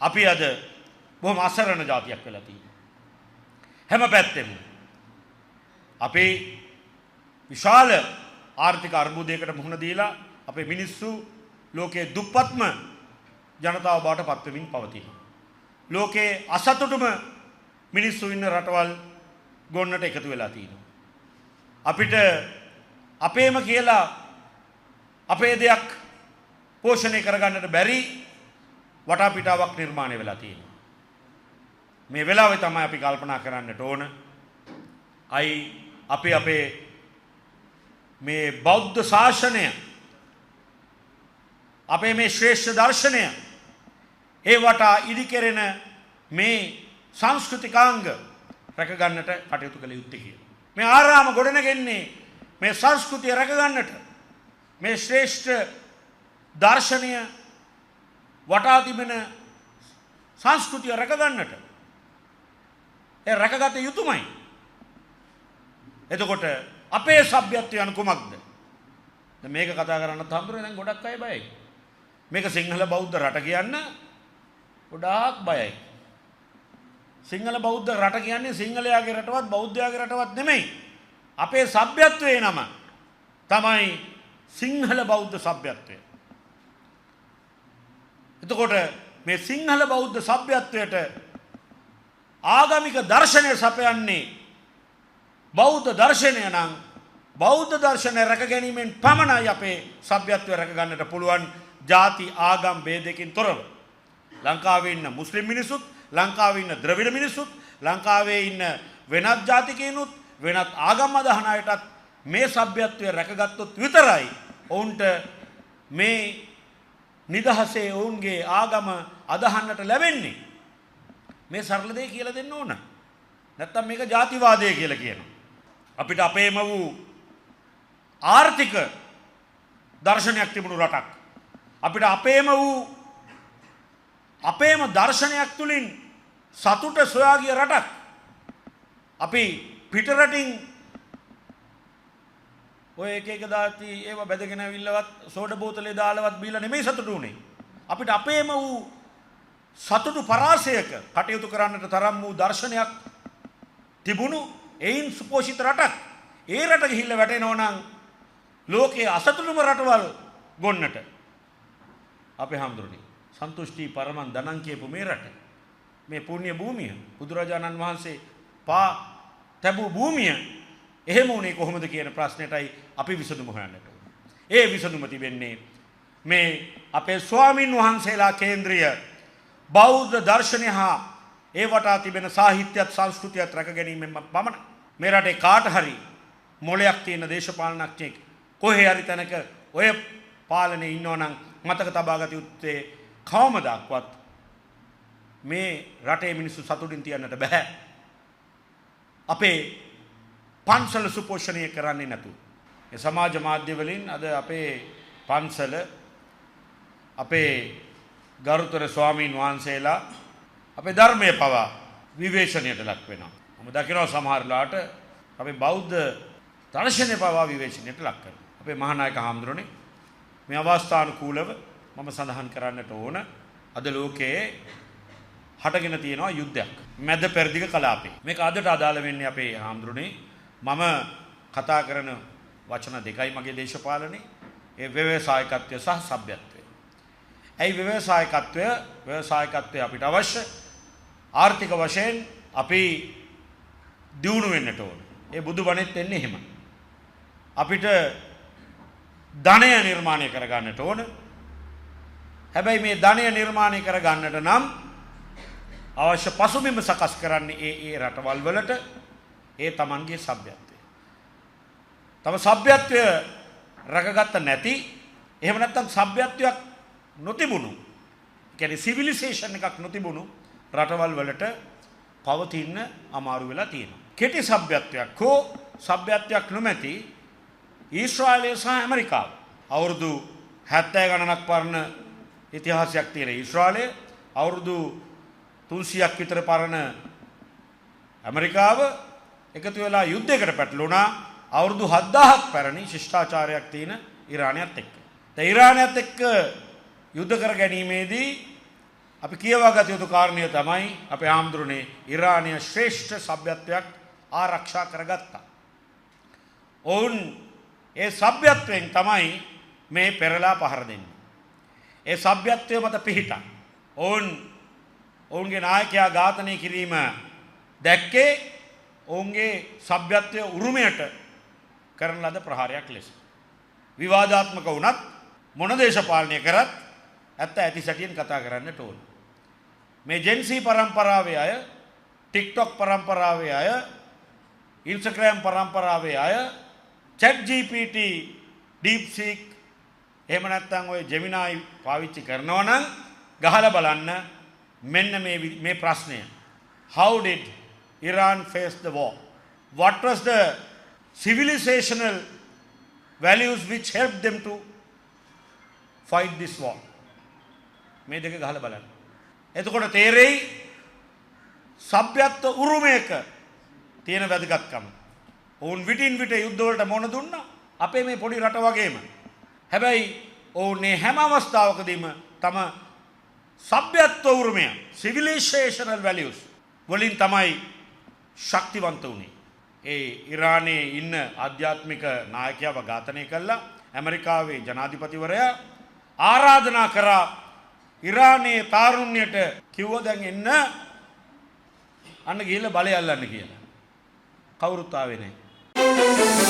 අපි අද බොහොම අසරණ ජාතියක් වෙලා තියෙනවා. හැම පැත්තෙම අපේ විශාල ආර්ථික අර්බුදයකට මුහුණ දීලා අපේ මිනිස්සු ලෝකයේ දුප්පත්ම ජනතාව බවට පත් වෙමින් පවතිනවා. ලෝකයේ අසතුටුම මිනිස්සු ඉන්න රටවල් ගොන්නට එකතු වෙලා තියෙනවා. අපිට අපේම කියලා අපේ දෙයක් පෝෂණය කරගන්නට බැරි වටාපිටාවක් නිර්මාණය වෙලා තියෙනවා. මේ වෙලාවේ තමයි අපි කල්පනා කරන්නට ඕන අපේ මේ බෞද්ධ ශාසනය අපේ මේ ශ්‍රේෂ්ඨ දර්ශනය ඒ වටා ඉදිකෙරෙන මේ සංස්කෘතිකාංග රැක ගන්නට කටයුතු කළ යුත්තේ කියලා. මේ ආරාම ගොඩනගන්නේ මේ සංස්කෘතිය රැක ගන්නට මේ ශ්‍රේෂ්ඨ දර්ශනය වටා තිබෙන සංස්කෘතිය රැක ගන්නට ඒ රැකගත යුතුමයි. එතකොට අපේ සભ્યත්වය යන කුමක්ද? දැන් මේක කතා කරන්නත් හම්බුනේ දැන් ගොඩක් අය බයයි. මේක සිංහල බෞද්ධ රට කියන්න ගොඩාක් බයයි. සිංහල බෞද්ධ රට කියන්නේ සිංහලයාගේ රටවත් බෞද්ධයාගේ රටවත් නෙමෙයි. අපේ සભ્યත්වයේ නම තමයි සිංහල බෞද්ධ සભ્યත්වය. එතකොට මේ සිංහල බෞද්ධ සભ્યත්වයට ආගමික දර්ශනය සපයන්නේ බෞද්ධ දර්ශනය නම් බෞද්ධ දර්ශනය රැක ගැනීමෙන් පමණයි අපේ සભ્યත්වය රැක ගන්නට පුළුවන් ಜಾති ආගම් ભેදයකින් තොරව. ලංකාවේ ඉන්න මුස්ලිම් මිනිසුත්, ලංකාවේ ඉන්න ද්‍රවිඩ මිනිසුත්, ලංකාවේ ඉන්න වෙනත් ජාතිකයිනුත්, වෙනත් ආගම් අදහන අයටත් මේ සભ્યත්වය රැකගත්තොත් විතරයි ඔවුන්ට මේ නිදහසේ ඔවුන්ගේ ආගම අදහන්නට ලැබෙන්නේ. මේ සරල දේ කියලා දෙන්න ඕන. නැත්තම් මේක ජාතිවාදය කියලා කියනවා. අපිට අපේම වූ ආර්ථික දර්ශනයක් තිබුණු රටක්. අපිට අපේම දර්ශනයක් තුලින් සතුට සොයා ගිය රටක්. අපි පිටරටින් ඔය එක දාති ඒව බැදගෙන ඇවිල්ලවත් සෝඩා බෝතලේ දාලවත් බීලා නෙමෙයි සතුටු උනේ. අපිට අපේම වූ සතුටු පරාසයක කටයුතු කරන්නට තරම් වූ දර්ශනයක් තිබුණු එයින් සුපෝෂිත රටක්. ඒ රට ගිහිල්ලා වැටෙනවා නම් ලෝකයේ අසතුටුම රටවල් ගොන්නට අපේ හැමදෙරණි සන්තුෂ්ටි පරමන් ධනං කියපු මේ රට මේ පුණ්‍ය භූමිය බුදුරජාණන් වහන්සේ පා තැබූ භූමිය එහෙම උනේ කොහොමද කියන ප්‍රශ්නෙටයි අපි විසඳුම හොයන්නට ඕනේ. ඒ විසඳුම තිබෙන්නේ මේ අපේ ස්වාමින් වහන්සේලා කේන්ද්‍රීය බෞද්ධ දර්ශනය හා ඒ වටා තිබෙන සාහිත්‍යයත් සංස්කෘතියත් රැක ගැනීමෙන් පමණයි. මේ රටේ කාට හරි මොලයක් තියෙන දේශපාලනඥයෙක් කොහේ හරි තැනක ඔය පාලනේ ඉන්නවා නම් මතක තබා ගත යුත්තේ කවමදාක්වත් මේ රටේ මිනිස්සු සතුටින් තියන්නට බෑ. අපේ පන්සල සුපෝෂණය කරන්නේ නැතු. ඒ සමාජ මාධ්‍ය වලින් අද අපේ පන්සල අපේ ගරුතර ස්වාමීන් වහන්සේලා අපේ ධර්මයේ පවා විවේචනයට ලක් වෙනවා. මම දකිනවා සමහර ලාට අපේ බෞද්ධ දර්ශනය පවා විවේචනයට ලක් කරනවා. අපේ මහානායක හාමුදුරනේ මේ අවස්ථානුකූලව මම සඳහන් කරන්නට ඕන අද ලෝකයේ හටගෙන තියෙනවා යුද්ධයක්. මැද පෙරදිග කලාපේ. මේක අදට අදාළ වෙන්නේ අපේ හාමුදුරනේ මම කතා කරන වචන දෙකයි මගේ දේශපාලනේ. ඒ ව්‍යවසායකත්වය සහ සભ્યත්වය. ඒ ව්‍යවසායකත්වය අපිට අවශ්‍ය. ආර්ථික වශයෙන් අපි දියුණු වෙන්නට ඕන. ඒ බුදුබණෙත් එන්නේ එහෙම. අපිට ධනය නිර්මාණය කර ගන්නට ඕන. හැබැයි මේ ධනය නිර්මාණය කර ගන්නට නම් අවශ්‍ය පසුබිම සකස් කරන්නේ ඒ රටවල් වලට ඒ Tamanගේ සભ્યත්වය. තම සભ્યත්වය රැකගත්ත නැති එහෙම නැත්නම් සભ્યත්වයක් නොතිබුණු කියන්නේ සිවිලිසේෂන් එකක් නොතිබුණු රටවල් වලට පවතින්න අමාරු වෙලා තියෙනවා. කෙටි සભ્યත්වයක් හෝ සભ્યත්වයක් නොමැති ඊශ්‍රායලය සහ ඇමරිකාව අවුරුදු 70 ගණනක් පරණ ඉතිහාසයක් තියෙන ඊශ්‍රායලය, අවුරුදු 300ක් විතර පරණ ඇමරිකාව එකතු වෙලා යුද්ධයකට පැටළුණා අවුරුදු 7000ක් පැරණි ශිෂ්ටාචාරයක් තියෙන ඉරානයත් එක්ක. දැන් ඉරානයත් එක්ක යුද්ධ කර ගැනීමේදී අපි කියවා ගත යුතු කාරණය තමයි අපේ ආම්දුරනේ ඉරානය ශ්‍රේෂ්ඨ සભ્યත්වයක් ආරක්ෂා කරගත්තා. ඔවුන් ඒ සભ્યත්වයෙන් තමයි මේ පෙරලා පහර දෙන්නේ. ඒ සભ્યත්වය මත පිහිටා ඔවුන්ගේ නායකයා ඝාතනය කිරීම දැක්කේ ඔවුන්ගේ සભ્યත්වය උරුමයට කරන ලද ප්‍රහාරයක් ලෙස. විවාදාත්මක වුණත් මොන දේශපාලනය කරත් ඇත්ත ඇති සැටියෙන් කතා කරන්නට ඕන. මේ ජෙන්සී පරම්පරාවේ අය, ටික්ටොක් පරම්පරාවේ අය, ඉන්ස්ටාග්‍රෑම් පරම්පරාවේ අය, chat GPT, DeepSeek එහෙම නැත්නම් ඔය Gemini පාවිච්චි කරනවා නම් ගහලා බලන්න මෙන්න මේ ප්‍රශ්නය. How did Iran face the war? What was the civilizational values which helped them to fight this war? මේ දෙක ගහලා බලන්න. එතකොට තේරෙයි සભ્યත්ව උරුමයක තියෙන වැදගත්කම. ඔවුන් විටින් විට යුද්ධ වලට මොන දුන්නා අපේ මේ පොඩි රට වගේම. හැබැයි ඔවුන් මේ හැම අවස්ථාවකදීම තම සભ્યත්ව උරුමය civilizational values වලින් තමයි ශක්තිවන්ත වුණේ. ඒ ඉරානයේ ඉන්න ආධ්‍යාත්මික නායකයව ඝාතනය කළා ඇමරිකාවේ ජනාධිපතිවරයා ආරාධනා කරා ඉරානයේ තාරුණ්‍යයට කිව්වා දැන් එන්න අන්න ගිහිල්ලා බලය අල්ලන්න කියලා. කවුරුත් ආවේ නැහැ.